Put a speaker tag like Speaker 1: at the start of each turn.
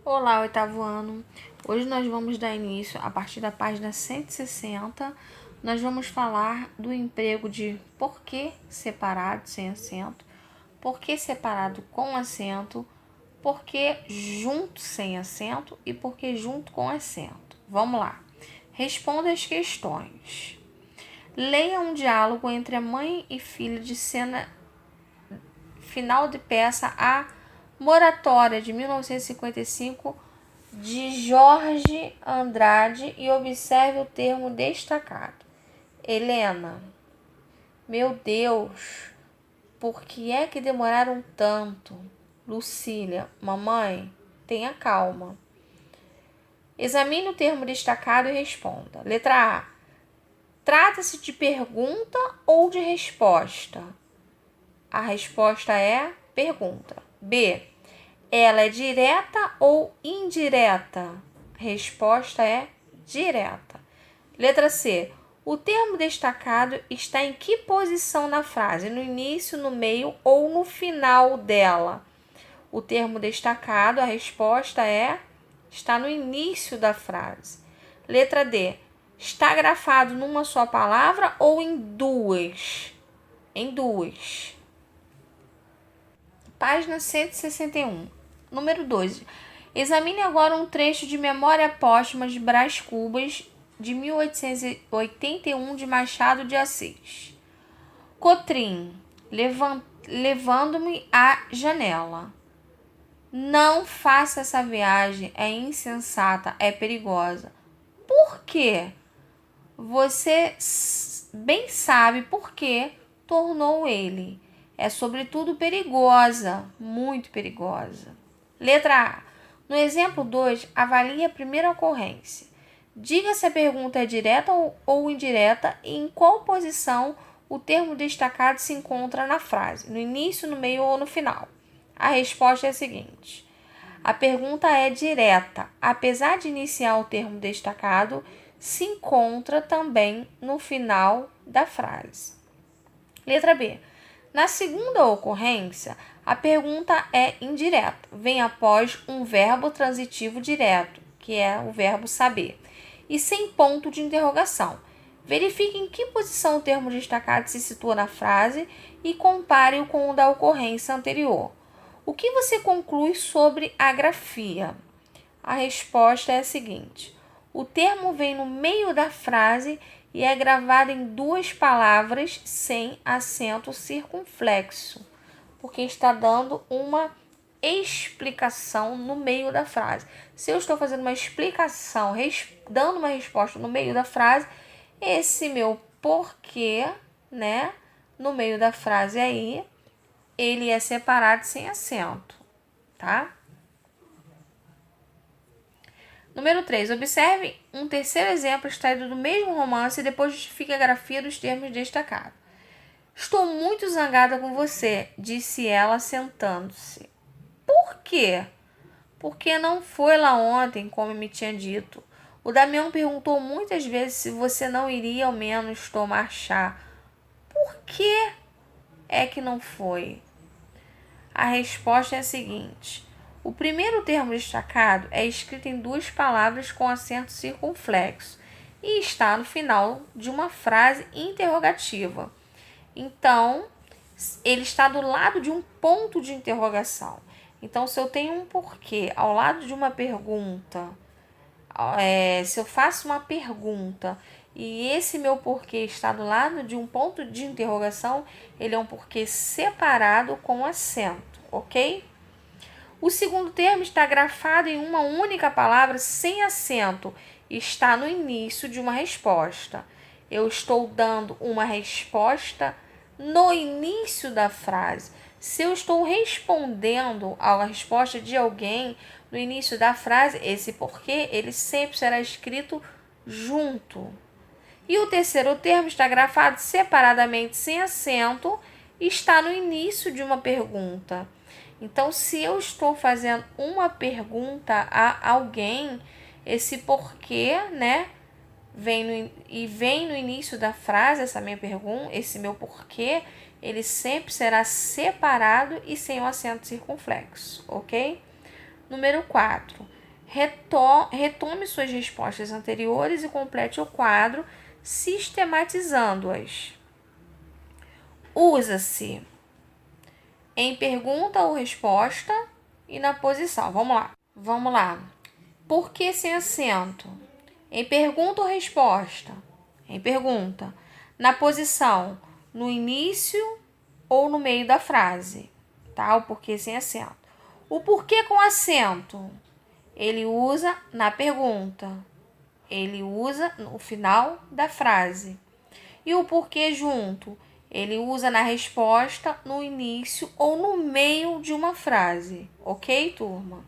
Speaker 1: Olá, oitavo ano. Hoje nós vamos dar início, a partir da página 160, nós vamos falar do emprego de porquê separado sem acento, porquê separado com acento, porquê junto sem acento e porquê junto com acento. Vamos lá. Responda as questões. Leia um diálogo entre a mãe e filha de cena final de peça A Moratória de 1955 de Jorge Andrade e observe o termo destacado. Helena, meu Deus, por que é que demoraram tanto? Lucília, mamãe, tenha calma. Examine o termo destacado e responda. Letra A. Trata-se de pergunta ou de resposta? A resposta é pergunta. B. Ela é direta ou indireta? Resposta é direta. Letra C. O termo destacado está em que posição na frase? No início, no meio ou no final dela? O termo destacado, a resposta está no início da frase. Letra D. Está grafado numa só palavra ou em duas? Em duas. Página 161. Número 12. Examine agora um trecho de Memória Póstuma de Brás Cubas, de 1881, de Machado de Assis. Cotrim, levando-me à janela. Não faça essa viagem, é insensata, é perigosa. Por quê? Você bem sabe por que tornou ele. É sobretudo perigosa, muito perigosa. Letra A. No exemplo 2, avalie a primeira ocorrência. Diga se a pergunta é direta ou indireta e em qual posição o termo destacado se encontra na frase, no início, no meio ou no final. A resposta é a seguinte. A pergunta é direta. Apesar de iniciar o termo destacado, se encontra também no final da frase. Letra B. Na segunda ocorrência, a pergunta é indireta. Vem após um verbo transitivo direto, que é o verbo saber, e sem ponto de interrogação. Verifique em que posição o termo destacado se situa na frase e compare-o com o da ocorrência anterior. O que você conclui sobre a grafia? A resposta é a seguinte. O termo vem no meio da frase e é gravado em duas palavras sem acento circunflexo, porque está dando uma explicação no meio da frase. Se eu estou fazendo uma explicação, dando uma resposta no meio da frase, esse meu porquê, né, no meio da frase aí, ele é separado sem acento, tá? Número 3. Observe um terceiro exemplo extraído do mesmo romance e depois justifique a grafia dos termos destacados. Estou muito zangada com você, disse ela sentando-se. Por quê? Porque não foi lá ontem, como me tinha dito. O Damião perguntou muitas vezes se você não iria ao menos tomar chá. Por que é que não foi? A resposta é a seguinte. O primeiro termo destacado é escrito em duas palavras com acento circunflexo e está no final de uma frase interrogativa. Então, ele está do lado de um ponto de interrogação. Então, se eu tenho um porquê ao lado de uma pergunta, se eu faço uma pergunta e esse meu porquê está do lado de um ponto de interrogação, ele é um porquê separado com acento, ok? O segundo termo está grafado em uma única palavra sem acento e está no início de uma resposta. Eu estou dando uma resposta no início da frase. Se eu estou respondendo a resposta de alguém no início da frase, esse porquê, ele sempre será escrito junto. E o terceiro termo está grafado separadamente sem acento e está no início de uma pergunta. Então, se eu estou fazendo uma pergunta a alguém, esse porquê, né, vem no início da frase, essa minha pergunta, esse meu porquê, ele sempre será separado e sem o acento circunflexo, ok? Número 4. Retome suas respostas anteriores e complete o quadro, sistematizando-as. Usa-se em pergunta ou resposta e na posição. Vamos lá. Por que sem acento? Em pergunta ou resposta? Em pergunta. Na posição, no início ou no meio da frase, tá? O porquê sem acento. O porquê com acento, ele usa na pergunta. Ele usa no final da frase. E o porquê junto, ele usa na resposta, no início ou no meio de uma frase. Ok, turma?